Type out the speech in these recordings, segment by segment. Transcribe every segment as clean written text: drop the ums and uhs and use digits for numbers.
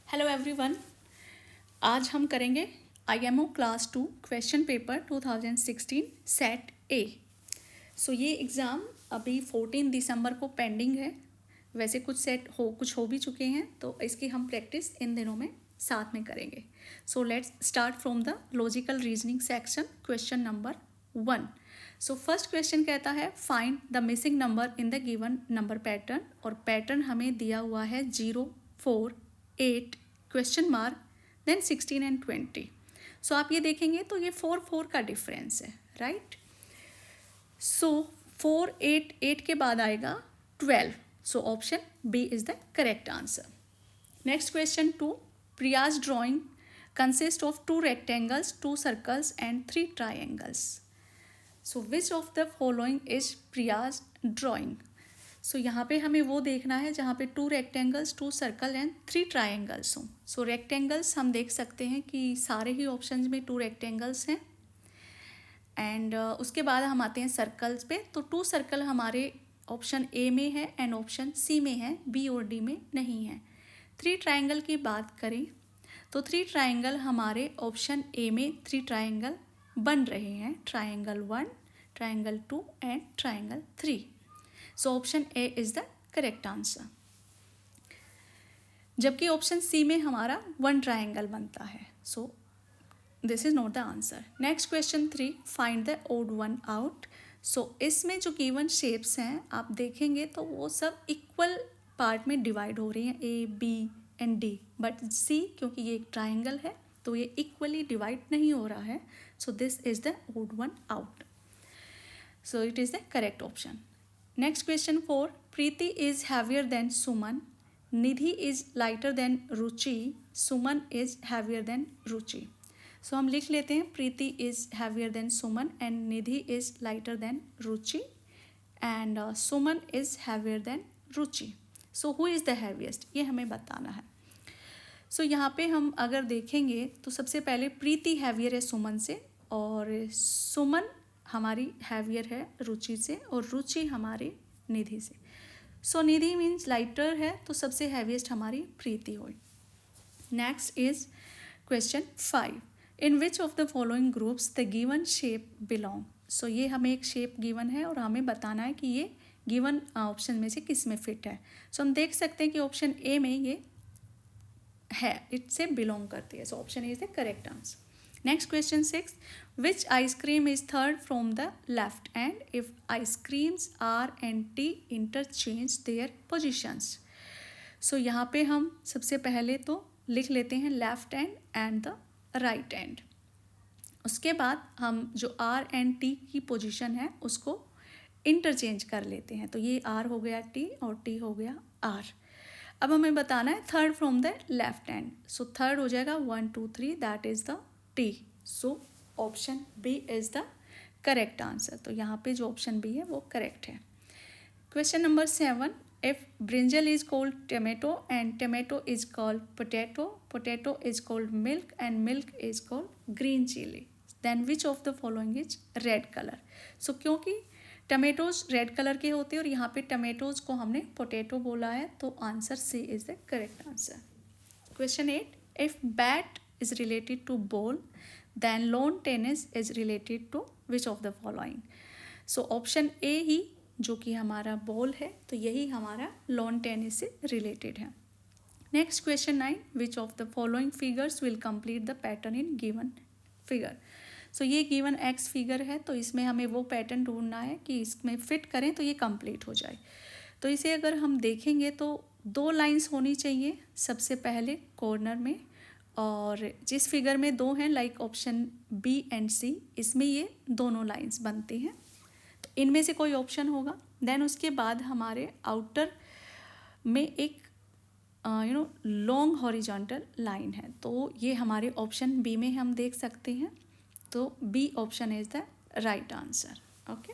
Hello everyone. आज हम करेंगे IMO class 2 question paper 2016 set A. So ये एग्ज़ाम अभी 14 दिसंबर को पेंडिंग है। वैसे कुछ हो भी चुके हैं, तो इसकी हम प्रैक्टिस इन दिनों में साथ में करेंगे। So let's start from the logical reasoning section. Question number 1। So first question कहता है find the missing number in the given number pattern. और पैटर्न हमें दिया हुआ है 0, 4, 8 क्वेश्चन मार्क देन 16 एंड 20। सो आप ये देखेंगे तो ये 4, 4 का डिफरेंस है, राइट। सो 4, 8, 8 के बाद आएगा 12। So option B is the correct answer. Next question 2। Priya's drawing consist of 2 rectangles, 2 circles and 3 triangles. So which of the following is Priya's drawing. So यहाँ पे हमें वो देखना है जहाँ पे 2 रेक्टेंगल्स, 2 सर्कल एंड 3 ट्राइंगल्स हों। सो रेक्टेंगल्स हम देख सकते हैं कि सारे ही ऑप्शंस में 2 रेक्टेंगल्स हैं। एंड उसके बाद हम आते हैं सर्कल्स पे। तो 2 सर्कल हमारे ऑप्शन ए में है एंड ऑप्शन सी में है, बी और डी में नहीं है। 3 ट्राइंगल की बात करें तो 3 ट्राइंगल हमारे ऑप्शन ए में 3 ट्राइंगल बन रहे हैं, triangle 1, triangle 2 and triangle 3। So option A is the correct answer. जबकि ऑप्शन सी में हमारा 1 ट्राइंगल बनता है। So this is not the answer. Next question 3। Find the odd one out. So इसमें जो गिवन शेप्स हैं आप देखेंगे तो वो सब इक्वल पार्ट में डिवाइड हो रही हैं, ए, बी एंड डी। बट सी, क्योंकि ये एक ट्राइंगल है तो ये इक्वली डिवाइड नहीं हो रहा है। So this is the odd one out. So it is the correct option. Next question 4. Preeti is heavier than Suman. Nidhi is lighter than Ruchi. Suman is heavier than Ruchi. So हम लिख लेते हैं प्रीति is heavier than Suman and Nidhi is lighter than Ruchi and Suman is heavier than Ruchi. So who is the heaviest? ये हमें बताना है। So यहाँ पे हम अगर देखेंगे तो सबसे पहले प्रीति हैवियर है सुमन से और सुमन हमारी हैवियर है रुचि से और रुचि हमारी निधि से। सो निधि मीन्स लाइटर है तो सबसे हैवीएस्ट हमारी प्रीति हुई। Next is question 5। In which of the following groups the given shape belong. So ये हमें एक शेप गिवन है और हमें बताना है कि ये गिवन ऑप्शन में से किस में फिट है। सो हम देख सकते हैं कि ऑप्शन ए में ये है, इससे बिलोंग करती है। So option A is the correct answer. Next question 6. Which ice cream is third from the left and if ice creams R and T interchange their positions. So यहाँ पे हम सबसे पहले तो लिख लेते हैं left and and the right and. उसके बाद हम जो R एंड T की पोजीशन है उसको इंटरचेंज कर लेते हैं। तो ये R हो गया T और T हो गया R। अब हमें बताना है third from the left end. So third हो जाएगा 1, 2, 3, that is the T. So option B is the correct answer. तो यहाँ पे जो ऑप्शन बी है वो करेक्ट है। Question number 7। If brinjal is called tomato and tomato is called potato, potato is called milk and milk is called green chilli, then which of the following is red colour. So क्योंकि tomatoes red colour के होते हैं और यहाँ पे tomatoes को हमने potato बोला है तो answer C is the correct answer. Question 8। If bat is related to ball then lawn tennis is related to which of the following. So option A ही जो कि हमारा बॉल है तो यही हमारा लॉन टेनिस से रिलेटेड है। Next question 9। Which of the following figures will complete the pattern in given figure. So ये गिवन एक्स फिगर है तो इसमें हमें वो पैटर्न ढूंढना है कि इसमें फिट करें तो ये कंप्लीट हो जाए। तो इसे अगर हम देखेंगे तो 2 लाइंस होनी चाहिए सबसे पहले कॉर्नर में, और जिस फिगर में 2 हैं लाइक ऑप्शन बी एंड सी, इसमें ये दोनों लाइंस बनती हैं तो इनमें से कोई ऑप्शन होगा। देन उसके बाद हमारे आउटर में एक लॉन्ग हॉरिजॉन्टल लाइन है तो ये हमारे ऑप्शन बी में हम देख सकते हैं। तो B option is the right answer. Okay.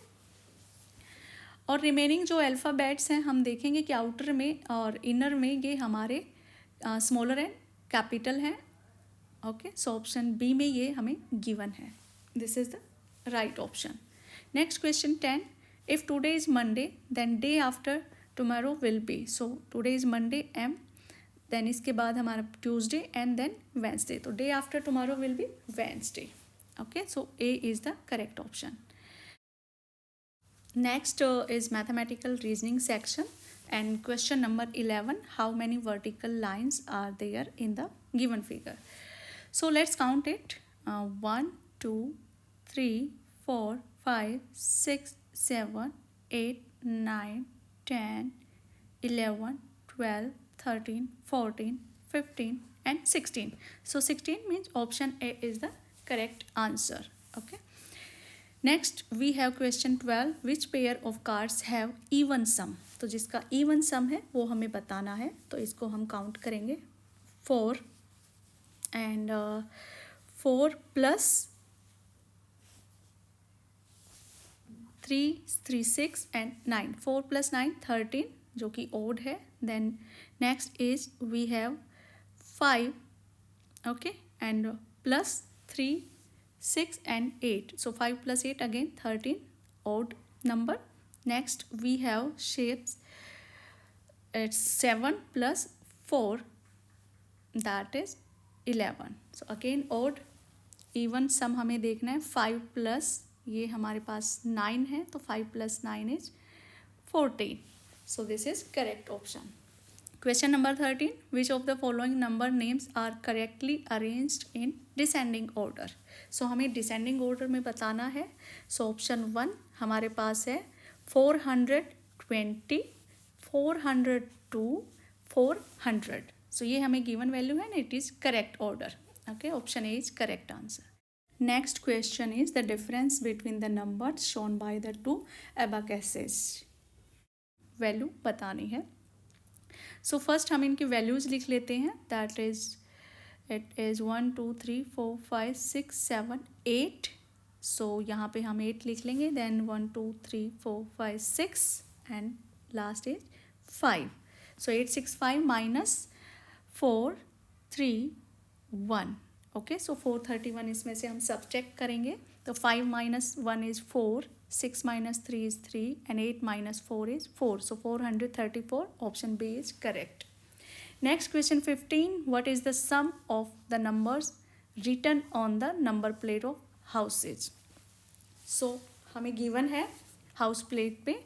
और रिमेनिंग जो अल्फ़ाबेट्स हैं हम देखेंगे कि आउटर में और इनर में ये हमारे स्मॉलर एंड कैपिटल हैं। ओके। सो ऑप्शन बी में ये हमें गिवन है। This is the right option. Next question 10। If today is Monday then day after tomorrow will be. So today is Monday M, then इसके बाद हमारा Tuesday and then Wednesday, तो day after tomorrow will be Wednesday. Okay, so A is the correct option. Next is mathematical reasoning section, and question number 11, how many vertical lines are there in the given figure? So let's count it. 1 2 3 4 5 6 7 8 9 10 11 12 13 14 15 and 16. So 16 means option A is the correct answer. Okay. Next we have question 12, which pair of cards have even sum. तो जिसका even some है वो हमें बताना है, तो इसको हम काउंट करेंगे 4 एंड 4 प्लस 3 6 एंड 9, 4 प्लस 9 13 जो कि ओड है. Then next is we have 5, okay, and plus 3 6 and 8, so 5 plus 8 again 13, odd number. Next we have shapes, it's 7 plus 4, that is 11. So again odd. even sum हमें देखना है. 5 plus ये हमारे पास 9 है, तो 5 plus 9 is 14. So this is correct option. Question number 13, which of the following number names are correctly arranged in descending order? So हमें descending order में बताना है. So option 1 हमारे पास है 420, 402, 400. So ये हमें given value है, it is correct order. Okay, option A is correct answer. Next question is the difference between the numbers shown by the two abacuses. Value बतानी है. सो फर्स्ट हम इनकी values लिख लेते हैं. That is it is 1 2 3 4 5 6 7 8. So यहाँ पे हम 8 लिख लेंगे. Then 1 2 3 4 5 6 and last is 5. So 8 6 5 minus 4 3 1. Okay, so 431 इसमें से हम सब्ट्रैक्ट करेंगे. तो 5 minus 1 is 4, 6 minus 3 is 3 and 8 minus 4 is 4. So 434, option B is correct. Next question 15, what is the sum of the numbers written on the number plate of houses? So हमें given है house plate पे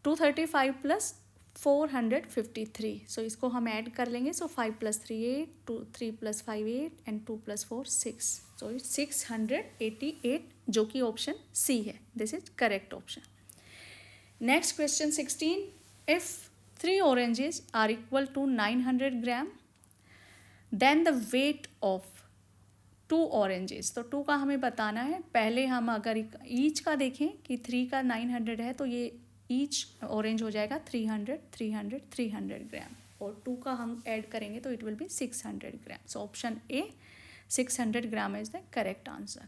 235 plus 453. So इसको हम add कर लेंगे. So 5 plus 3 8, 3 plus 5 8 and 2 plus 4 6. So it's 688 जो कि option C है. This is correct option. Next question 16, if 3 oranges are equal to 900 gram then the weight of 2 oranges. तो 2 का हमें बताना है. पहले हम अगर ईच का देखें कि 3 का 900 है, तो ये ईच ऑरेंज हो जाएगा 300 300 300 ग्राम, और 2 का हम ऐड करेंगे तो it will B 600 gram. So option A 600 gram is the correct answer.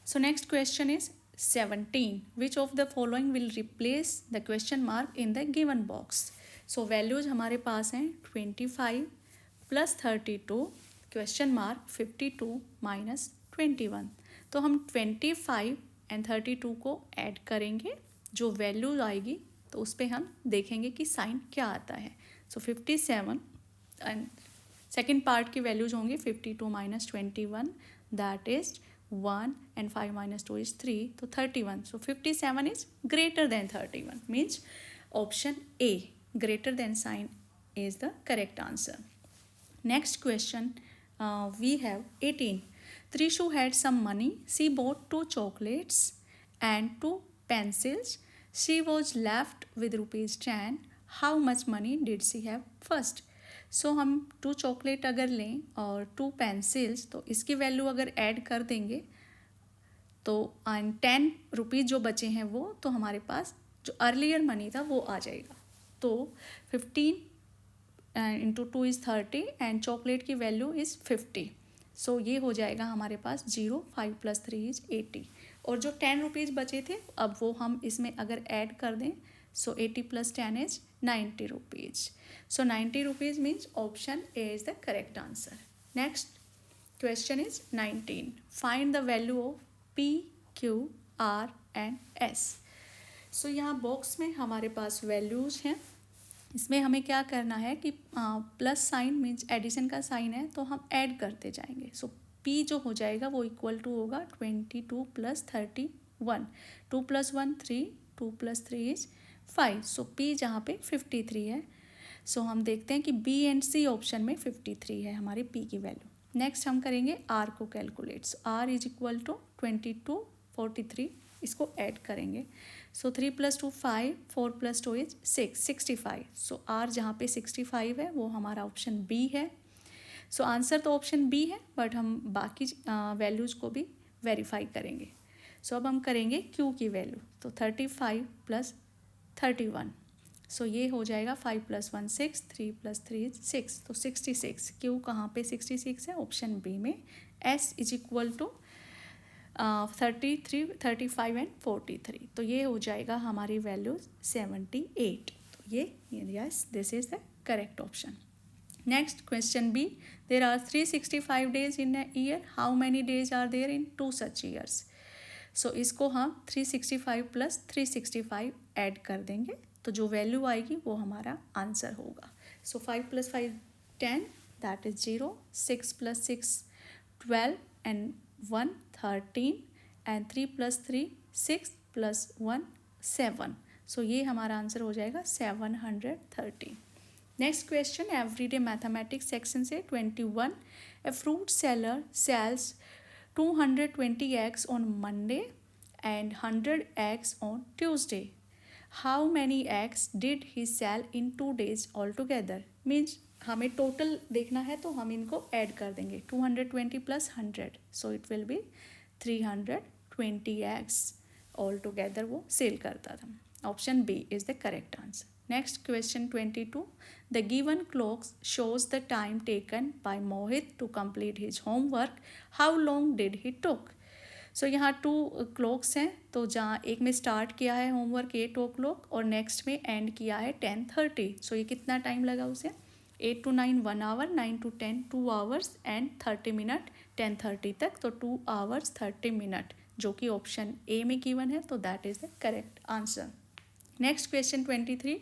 So next question is 17, which of the following will replace the question mark in the given box? So values हमारे पास हैं 25 plus 32 question mark 52 minus 21. तो हम 25 and 32 को add करेंगे. जो values आएगी तो उस पर हम देखेंगे कि साइन क्या आता है. सो 57 एंड सेकेंड पार्ट की वैल्यूज होंगी 52 minus 21, that is 1 and 5 minus 2 is 3, तो 31. So 57 is greater than 31, means option A greater than sign is the correct answer. Next question we have 18. Trishu had some money. She bought 2 chocolates and 2 pencils. She was left with rupees 10. How much money did she have first? सो हम 2 chocolate अगर लें और 2 pencils, तो इसकी value अगर add कर देंगे तो 10 रुपीज़ जो बचे हैं वो, तो हमारे पास जो अर्लियर मनी था वो आ जाएगा. तो 15 इंटू 2 इज़ 30 एंड चॉकलेट की वैल्यू इज़ 50. सो ये हो जाएगा हमारे पास 0, 5 प्लस 3 इज़ 80. और जो 10 रुपीज़ बचे थे अब वो हम इसमें अगर ऐड कर दें, so 80 plus 10 is 90 rupees. So 90 rupees means option A is the correct answer. Next question is 19. Find the value of P Q R and S. So यहाँ बॉक्स में हमारे पास वैल्यूज़ हैं. इसमें हमें क्या करना है कि प्लस साइन मीन्स एडिशन का साइन है तो हम ऐड करते जाएंगे. सो पी जो हो जाएगा वो इक्वल टू होगा 22 plus 31. 2 plus 1 3, 2 plus 3 is 5. So P जहाँ पे 53 है. सो हम देखते हैं कि बी एंड सी ऑप्शन में 53 है हमारी पी की वैल्यू. नेक्स्ट हम करेंगे आर को calculate. So R is equal to 22 43, इसको ऐड करेंगे. So 3 plus 2 5, 4 plus 2 is 6 65. So R जहाँ पे 65 है वो हमारा ऑप्शन बी है. सो आंसर तो ऑप्शन बी है बट हम बाकी वैल्यूज़ को भी वेरीफाई करेंगे. सो अब हम करेंगे क्यू की वैल्यू. तो 35 प्लस 31. सो ये हो जाएगा 5 प्लस 1 6, 3 प्लस 3 6. तो 66. क्यू कहाँ पे 66 है? ऑप्शन बी में. S is equal to 33 35 and 43. तो ये हो जाएगा हमारी वैल्यू 78. तो ये yes this is the correct option. Next question B. There are 365 days in a year. How many days are there in 2 such years? So इसको हम 365 प्लस 365 ऐड कर देंगे तो जो वैल्यू आएगी वो हमारा आंसर होगा. सो 5 plus 5 10, that is 0. 6 plus 6 12 and 1 13 and 3 plus 3 6 plus 1 7. सो ये हमारा आंसर हो जाएगा 730. Next question everyday mathematics section से 21. A fruit seller sales 220 eggs on Monday and 100 eggs on Tuesday. How many eggs did he sell in 2 days altogether? Means हमें total देखना है तो हम इनको ऐड कर देंगे. 220 plus 100, so it will be 320 eggs all together वो sell करता था. Option B is the correct answer. Next question 22. The given clock shows the time taken by Mohit to complete his homework. How long did he took? So यहाँ 2 clocks हैं तो जहाँ एक में start किया है होमवर्क 8 o'clock और next में एंड किया है 10:30. सो ये कितना टाइम लगा उसे? 8 to 9 1 hour, 9 to 10 2 hours and 30 minute 10:30 तक. तो 2 hours 30 मिनट जो कि ऑप्शन ए में गिवन है तो that is the correct answer. Next question 23.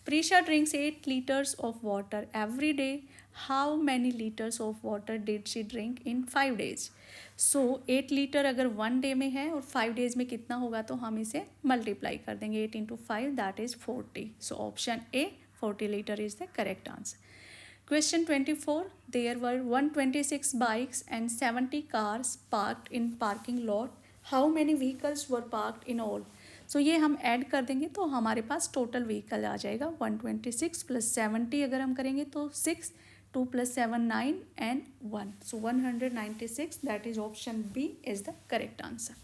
Prisha drinks 8 liters of water every day. How many liters of water did she drink in 5 days? So 8 litre अगर 1 day में है और 5 days में कितना होगा तो हम इसे मल्टीप्लाई कर देंगे. 8 into 5 that is 40. So option A 40 litre is the correct answer. Question 24. There were 126 bikes and 70 cars parked in parking lot. How many vehicles were parked in all? सो ये हम ऐड कर देंगे तो हमारे पास टोटल व्हीकल आ जाएगा 126 plus 70 अगर हम करेंगे तो 6, 2 plus 7 9 and 1. So 196 that is option B is the correct answer.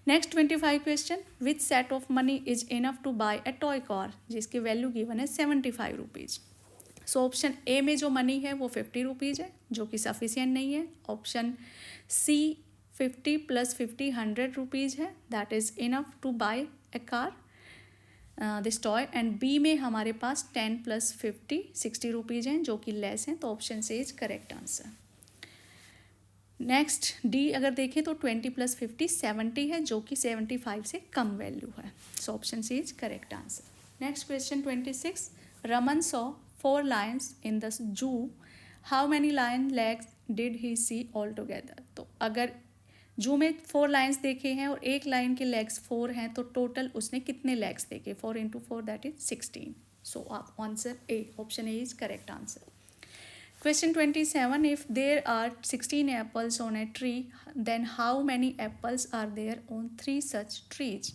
Next 25 question. Which set of money is enough to buy a toy car? जिसकी वैल्यू गिवन है 75 रुपीज़. सो ऑप्शन ए में जो money है वो 50 रुपीज़ है जो कि सफिशियंट नहीं है. ऑप्शन सी 50 प्लस 50 100 रुपीज़ है that is enough to buy a car this toy. And B में हमारे पास 10 प्लस 50 60 रुपीज़ हैं जो कि लेस हैं तो ऑप्शन से is correct answer. Next D अगर देखें तो 20 प्लस 50 70 है जो कि 75 से कम वैल्यू है. So option C is correct answer. Next question 26. Raman saw 4 lions in the zoo. How many lion legs did he see altogether? तो अगर जू में 4 लाइन्स देखे हैं और एक लाइन के लेग्स 4 हैं तो टोटल उसने कितने लेग्स देखे? 4 into 4 दैट इज 16. सो आप answer a option A is correct answer. Question 27. If there are 16 apples on a tree then how many apples are there on 3 such trees?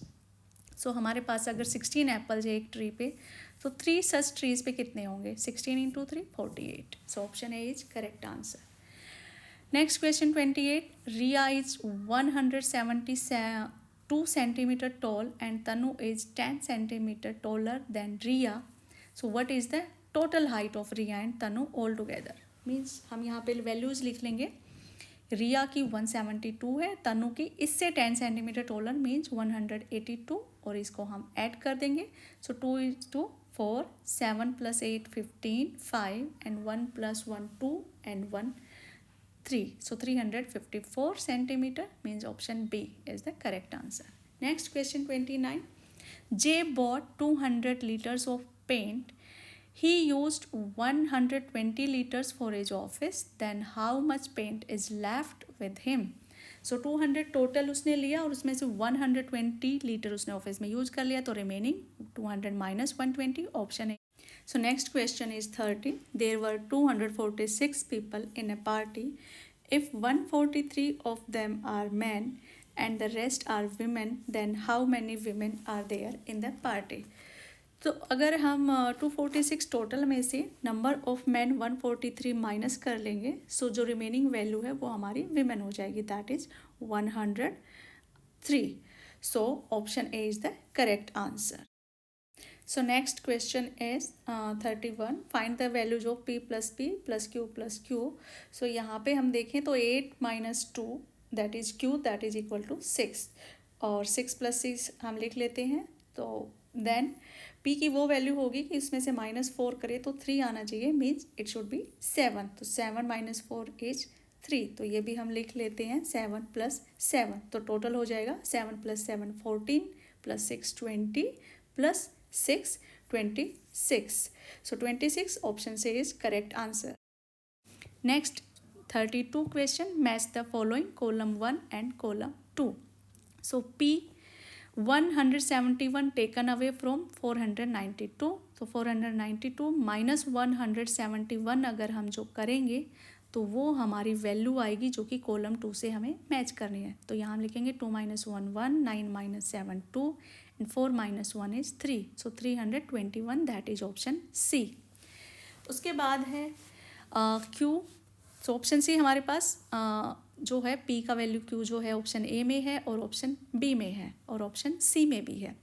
So हमारे पास अगर 16 apples है एक tree पे तो 3 such trees पे कितने होंगे? 16 into 3 48. So option A is correct answer. Next question 28. Riya is 172 centimeter tall and Tanu is 10 centimeter taller than Riya. So what is the total height of Riya and Tanu all together? Means हम यहाँ पे values लिख लेंगे. रिया की 172 है, तनु की इससे 10 centimetre taller means 182 और इसको हम ऐड कर देंगे. सो 2 is 2 4 7 plus 8 15 5 and 1 plus 1 2 and 1 3. So 354 centimeter means option B is the correct answer. Next question 29. J bought 200 liters of paint he used 120 liters for his office, then how much paint is left with him? So 200 total उसने लिया और उसमें से 120 litre उसने office में use कर लिया, तो रिमेनिंग 200 माइनस 120 ऑप्शन है. So next question is 30. There were 246 people in a party. If 143 of them are men and the rest are women, then how many women are there in the party? तो अगर हम 246 total में से number of man 143 minus कर लेंगे, सो जो remaining value है वो हमारी विमेन हो जाएगी, that is 103. So option A is the correct answer. So next question is 31. Find the values of p plus p plus q plus q. So यहाँ पे हम देखें तो 8 minus 2 that is q that is equal to 6 और 6 plus 6 हम लिख लेते हैं. तो देन p की वो वैल्यू होगी कि इसमें से -4 करें तो 3 आना चाहिए, मीन्स इट शुड बी 7. तो 7 माइनस 4 इज 3, तो ये भी हम लिख लेते हैं 7 प्लस 7. तो टोटल हो जाएगा 7 प्लस 7 14 प्लस 6 20 प्लस 6 26. सो 26 ऑप्शन से is correct answer. Next 32 question. Match the following column 1 and column 2. So p 171 taken away from 492. तो 492 माइनस 171 अगर हम जो करेंगे तो वो हमारी वैल्यू आएगी जो कि कॉलम 2 से हमें मैच करनी है. तो यहाँ हम लिखेंगे 2 minus 1 1, 9 minus 7 2 and 4 minus 1 is 3. So 321 that is option C. उसके बाद है क्यू. सो ऑप्शन सी हमारे पास जो है p का वैल्यू q जो है ऑप्शन ए में है और ऑप्शन बी में है और ऑप्शन सी में भी है.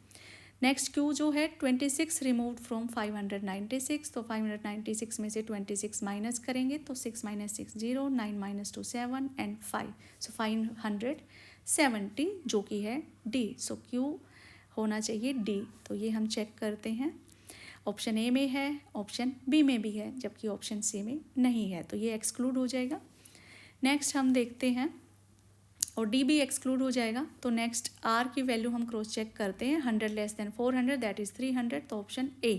नेक्स्ट q जो है 26 रिमूव्ड फ्रॉम 596. तो 596 में से 26 माइनस करेंगे तो 6 माइनस 6 0, 9 माइनस 2 7 एंड 5. सो 570 जो कि है डी. सो q होना चाहिए डी. तो ये हम चेक करते हैं. ऑप्शन ए में है, ऑप्शन बी में भी है, जबकि ऑप्शन सी में नहीं है, तो ये एक्सक्लूड हो जाएगा. नेक्स्ट हम देखते हैं और डी भी एक्सक्लूड हो जाएगा. तो नेक्स्ट आर की वैल्यू हम क्रॉस चेक करते हैं. 100 लेस देन 400 दैट इज 300. तो ऑप्शन ए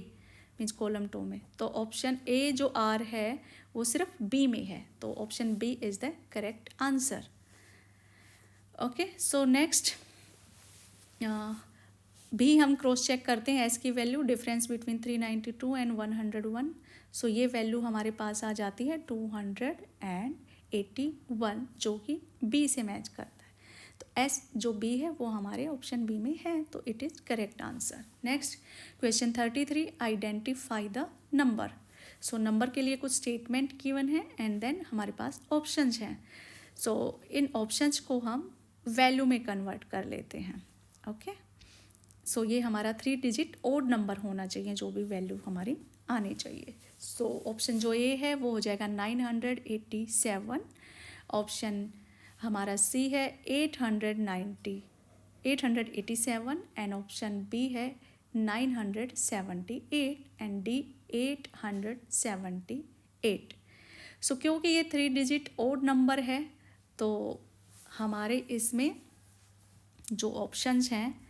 मीन्स कॉलम 2 में. तो ऑप्शन ए जो आर है वो सिर्फ बी में है, तो option B is the correct answer. Okay, so next भी हम क्रॉस चेक करते हैं. एस की वैल्यू डिफरेंस बिटवीन 392 एंड 101. सो ये वैल्यू हमारे पास आ जाती है 281 जो कि बी से मैच करता है. तो एस जो बी है वो हमारे ऑप्शन बी में है, तो it is correct answer. Next question 33. Identify the number. So number के लिए कुछ स्टेटमेंट गिवन है एंड देन हमारे पास ऑप्शंस हैं. सो इन ऑप्शंस को हम वैल्यू में कन्वर्ट कर लेते हैं. ओके, सो ये हमारा 3 डिजिट ओड नंबर होना चाहिए जो भी वैल्यू हमारी आनी चाहिए. सो ऑप्शन जो ए है वो हो जाएगा 987. ऑप्शन हमारा सी है 887 एंड ऑप्शन बी है 978 एंड डी 878. सो क्योंकि ये 3 डिजिट ओड नंबर है तो हमारे इसमें जो ऑप्शंस हैं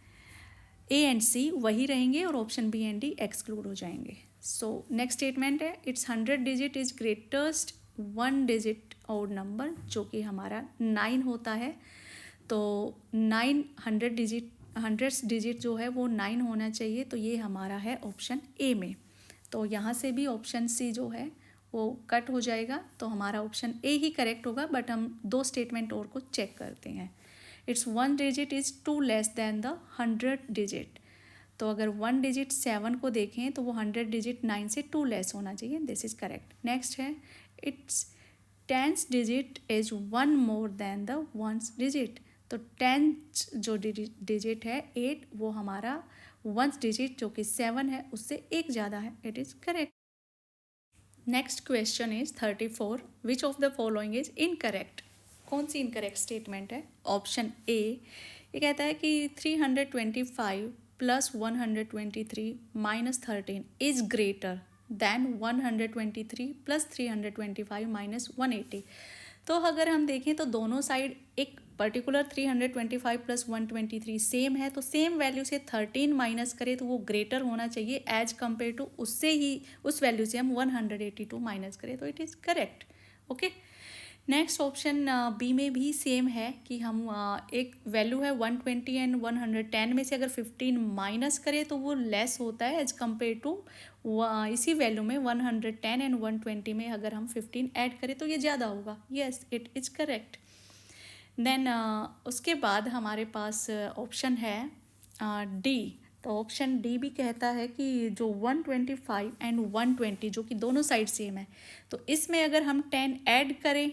ए एंड सी वही रहेंगे और option B and D exclude हो जाएंगे. सो नेक्स्ट स्टेटमेंट है it's 100 digit is greatest 1 digit odd number जो कि हमारा 9 होता है. तो 100 डिजिट जो है वो 9 होना चाहिए, तो ये हमारा है ऑप्शन ए में. तो यहाँ से भी ऑप्शन सी जो है वो कट हो जाएगा, तो हमारा ऑप्शन ए ही करेक्ट होगा. बट हम 2 स्टेटमेंट और को चेक करते हैं. It's 1 digit is 2 less than the 100 digit. तो अगर 1 डिजिट 7 को देखें तो वो 100 डिजिट 9 से 2 लेस होना चाहिए. This is correct. नेक्स्ट है it's 10th digit is 1 more than the 1st digit. तो 10th जो डिजिट है 8, वो हमारा 1st डिजिट जो कि 7 है उससे 1 ज़्यादा है. It is correct. Next question is 34. Which of the following is incorrect. कौन सी इनकरेक्ट स्टेटमेंट है. ऑप्शन ए ये कहता है कि 325 plus 123 minus 13 is greater than 123 plus 325 minus 180. तो अगर हम देखें तो दोनों साइड एक पर्टिकुलर 325 प्लस 123 सेम है, तो सेम वैल्यू से 13 माइनस करें तो वो ग्रेटर होना चाहिए एज कम्पेयर टू उससे ही, उस वैल्यू से हम 182 माइनस करें तो it is correct. Okay, next option B में भी सेम है कि हम एक वैल्यू है 120 एंड 110 में से अगर 15 माइनस करें तो वो लेस होता है एज कम्पेयर टू इसी वैल्यू में 110 एंड 120 में अगर हम 15 ऐड करें तो ये ज़्यादा होगा। Yes, it is correct. Then उसके बाद हमारे पास ऑप्शन है डी। तो ऑप्शन डी भी कहता है कि जो 125 एंड 120 जो कि दोनों साइड सेम है, तो इसमें अगर हम 10 ऐड करें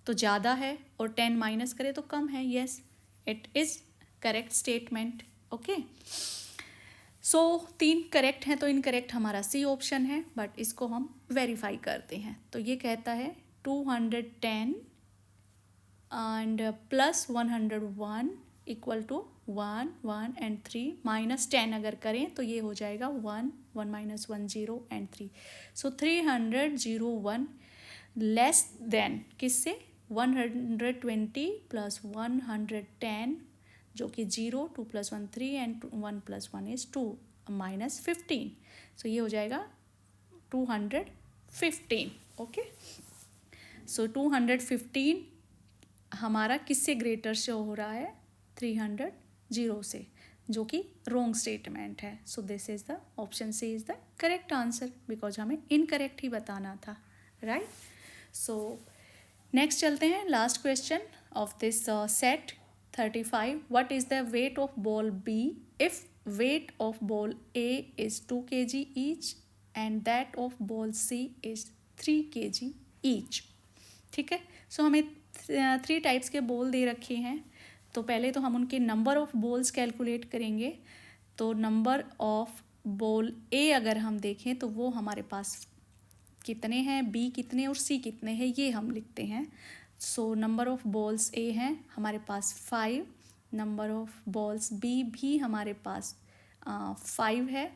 तो ज़्यादा है और 10 माइनस करें तो कम है। Yes, it is correct statement. Okay, so 3 correct हैं तो इनकरेक्ट हमारा सी ऑप्शन है, बट इसको हम वेरीफाई करते हैं। तो ये कहता है 210 and plus 101 equal to 1 1 and 3 minus 10 अगर करें तो ये हो जाएगा 1 1 minus 1 0 and 3। So 301 less than किससे, 120 प्लस 110 जो कि 0, 2 plus 1 3 and 1 plus 1 is 2 minus 15। So ये हो जाएगा 215। ओके, सो 215 हमारा किससे ग्रेटर शो हो रहा है, 300 से, जो कि रोंग स्टेटमेंट है। So this is the option C is the correct answer, because हमें इनकरेक्ट ही बताना था, राइट। सो नेक्स्ट चलते हैं, last question of this set 35। What is the weight of ball B if weight of ball A is 2 kg each and that of ball C is 3 kg each. ठीक है, सो हमें 3 types के ball दे रखे हैं, तो पहले तो हम उनके नंबर ऑफ़ बॉल्स कैलकुलेट करेंगे। तो नंबर ऑफ़ बॉल ए अगर हम देखें तो वो हमारे पास कितने हैं, बी कितने और सी कितने हैं, ये हम लिखते हैं। सो नंबर ऑफ़ बॉल्स ए हैं हमारे पास 5, नंबर ऑफ़ बॉल्स बी भी हमारे पास 5 है,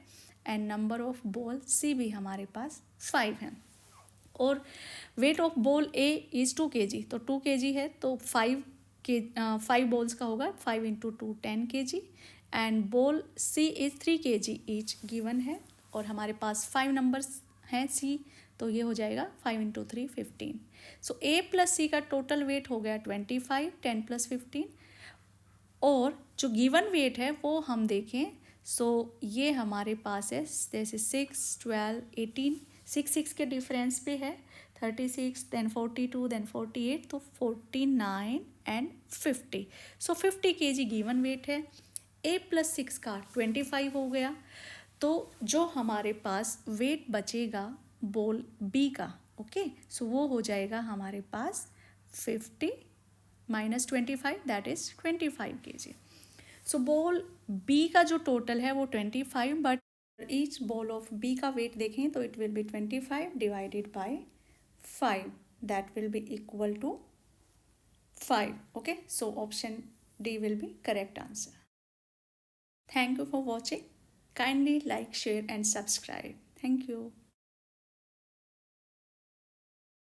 एंड नंबर ऑफ़ बॉल सी भी हमारे पास 5 है। और wait of ball A is 2 kg, तो 2 kg है तो 5 बॉल्स का होगा 5 into 2 10 kg, and ball C is 3 kg each given है, और हमारे पास 5 नंबर्स हैं सी, तो ये हो जाएगा 5 इंटू 3 15। सो ए प्लस सी का टोटल वेट हो गया 25, 10 प्लस 15, और जो गिवन वेट है वो हम देखें, सो ये हमारे पास है जैसे 6 12 18, 6 के डिफरेंस पे है, 36 देन 42 देन 48, तो 49 and 50। So 50 kg given weight है, ए प्लस 6 का 25 हो गया, तो जो हमारे पास वेट बचेगा बॉल बी का, ओके, सो वो हो जाएगा हमारे पास 50 minus 25 that is 25 kg। So ball B का जो टोटल है वो 25, but each ball of B का वेट देखें तो it will be 25 divided by 5 that will be equal to 5। Okay, so option D will be correct answer. Thank you for watching, kindly like share and subscribe. Thank you.